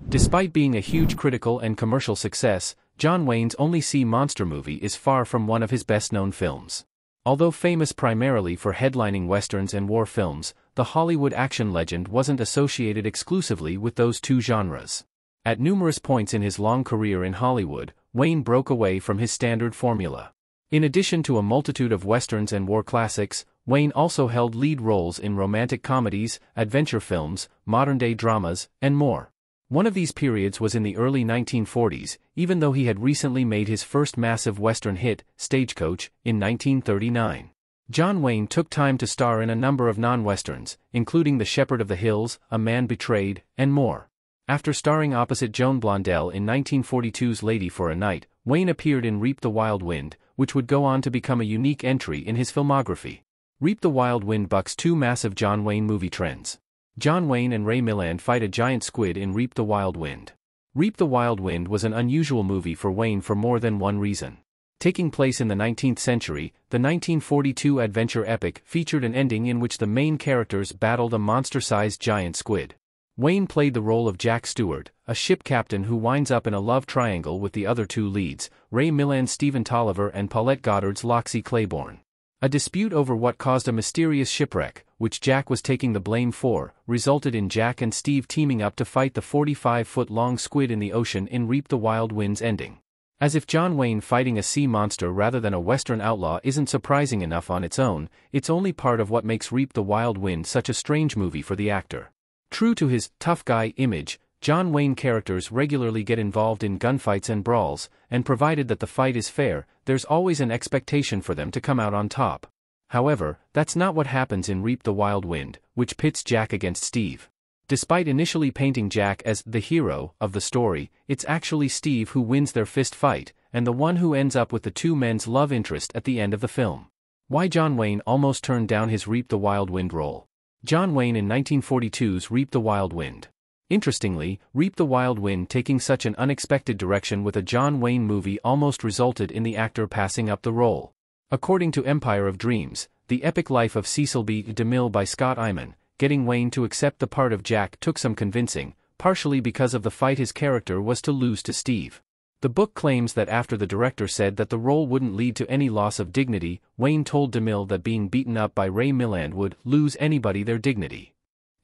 Despite being a huge critical and commercial success, John Wayne's only Sea Monster movie is far from one of his best-known films. Although famous primarily for headlining westerns and war films, the Hollywood action legend wasn't associated exclusively with those two genres. At numerous points in his long career in Hollywood, Wayne broke away from his standard formula. In addition to a multitude of westerns and war classics, Wayne also held lead roles in romantic comedies, adventure films, modern-day dramas, and more. One of these periods was in the early 1940s, even though he had recently made his first massive western hit, Stagecoach, in 1939. John Wayne took time to star in a number of non-westerns, including The Shepherd of the Hills, A Man Betrayed, and more. After starring opposite Joan Blondell in 1942's Lady for a Night, Wayne appeared in Reap the Wild Wind, which would go on to become a unique entry in his filmography. Reap the Wild Wind bucks two massive John Wayne movie trends. John Wayne and Ray Milland fight a giant squid in Reap the Wild Wind. Reap the Wild Wind was an unusual movie for Wayne for more than one reason. Taking place in the 19th century, the 1942 adventure epic featured an ending in which the main characters battled a monster-sized giant squid. Wayne played the role of Jack Stewart, a ship captain who winds up in a love triangle with the other two leads, Ray Milland's Stephen Tolliver and Paulette Goddard's Loxie Claiborne. A dispute over what caused a mysterious shipwreck, which Jack was taking the blame for, resulted in Jack and Steve teaming up to fight the 45-foot-long squid in the ocean in Reap the Wild Wind's ending. As if John Wayne fighting a sea monster rather than a western outlaw isn't surprising enough on its own, it's only part of what makes Reap the Wild Wind such a strange movie for the actor. True to his tough guy image, John Wayne characters regularly get involved in gunfights and brawls, and provided that the fight is fair, there's always an expectation for them to come out on top. However, that's not what happens in Reap the Wild Wind, which pits Jack against Steve. Despite initially painting Jack as the hero of the story, it's actually Steve who wins their fist fight, and the one who ends up with the two men's love interest at the end of the film. Why John Wayne almost turned down his Reap the Wild Wind role. John Wayne in 1942's Reap the Wild Wind. Interestingly, Reap the Wild Wind taking such an unexpected direction with a John Wayne movie almost resulted in the actor passing up the role. According to Empire of Dreams, The Epic Life of Cecil B. DeMille by Scott Iman, getting Wayne to accept the part of Jack took some convincing, partially because of the fight his character was to lose to Steve. The book claims that after the director said that the role wouldn't lead to any loss of dignity, Wayne told DeMille that being beaten up by Ray Milland would lose anybody their dignity.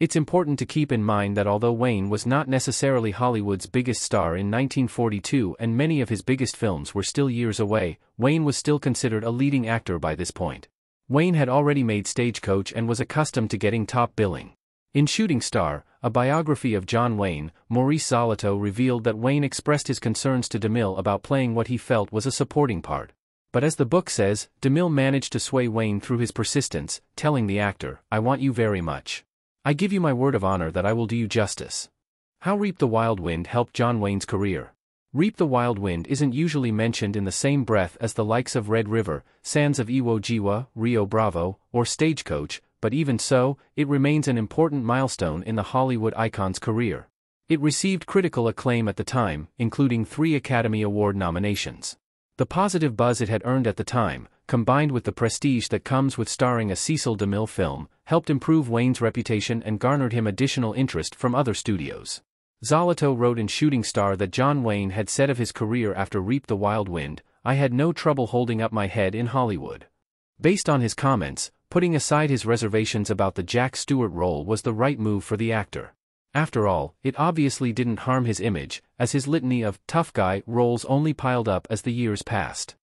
It's important to keep in mind that although Wayne was not necessarily Hollywood's biggest star in 1942 and many of his biggest films were still years away, Wayne was still considered a leading actor by this point. Wayne had already made Stagecoach and was accustomed to getting top billing. In Shooting Star, a biography of John Wayne, Maurice Zoloto revealed that Wayne expressed his concerns to DeMille about playing what he felt was a supporting part. But as the book says, DeMille managed to sway Wayne through his persistence, telling the actor, "I want you very much. I give you my word of honor that I will do you justice." How Reap the Wild Wind helped John Wayne's career. Reap the Wild Wind isn't usually mentioned in the same breath as the likes of Red River, Sands of Iwo Jima, Rio Bravo, or Stagecoach, but even so, it remains an important milestone in the Hollywood icon's career. It received critical acclaim at the time, including 3 Academy Award nominations. The positive buzz it had earned at the time, combined with the prestige that comes with starring a Cecil DeMille film, helped improve Wayne's reputation and garnered him additional interest from other studios. Zoloto wrote in Shooting Star that John Wayne had said of his career after Reap the Wild Wind, "I had no trouble holding up my head in Hollywood." Based on his comments, putting aside his reservations about the Jack Stewart role was the right move for the actor. After all, it obviously didn't harm his image, as his litany of tough guy roles only piled up as the years passed.